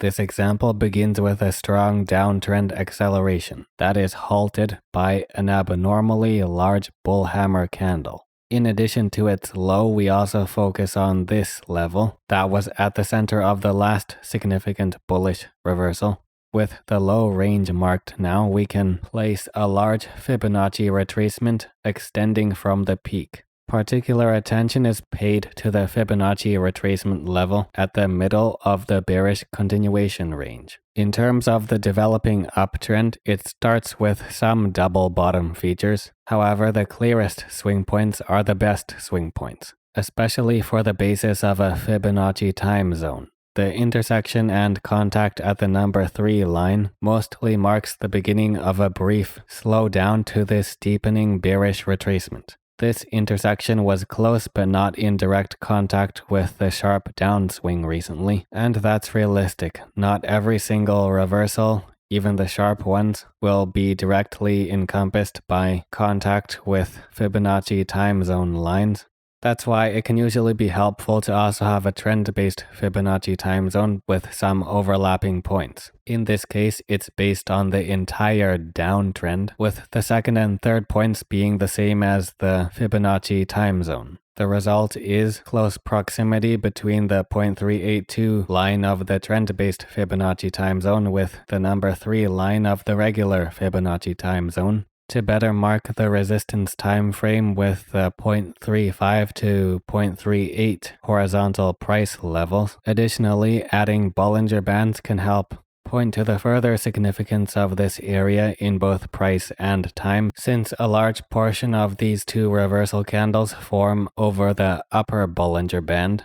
This example begins with a strong downtrend acceleration that is halted by an abnormally large bull hammer candle. In addition to its low, we also focus on this level that was at the center of the last significant bullish reversal. With the low range marked now, we can place a large Fibonacci retracement extending from the peak. Particular attention is paid to the Fibonacci retracement level at the middle of the bearish continuation range. In terms of the developing uptrend, it starts with some double bottom features. However, the clearest swing points are the best swing points, especially for the basis of a Fibonacci time zone. The intersection and contact at the number 3 line mostly marks the beginning of a brief slowdown to this deepening bearish retracement. This intersection was close but not in direct contact with the sharp downswing recently, and that's realistic. Not every single reversal, even the sharp ones, will be directly encompassed by contact with Fibonacci time zone lines. That's why it can usually be helpful to also have a trend-based Fibonacci time zone with some overlapping points. In this case, it's based on the entire downtrend, with the second and third points being the same as the Fibonacci time zone. The result is close proximity between the 0.382 line of the trend-based Fibonacci time zone with the number 3 line of the regular Fibonacci time zone. To better mark the resistance time frame with the 0.35 to 0.38 horizontal price levels. Additionally, adding Bollinger Bands can help point to the further significance of this area in both price and time, since a large portion of these two reversal candles form over the upper Bollinger Band.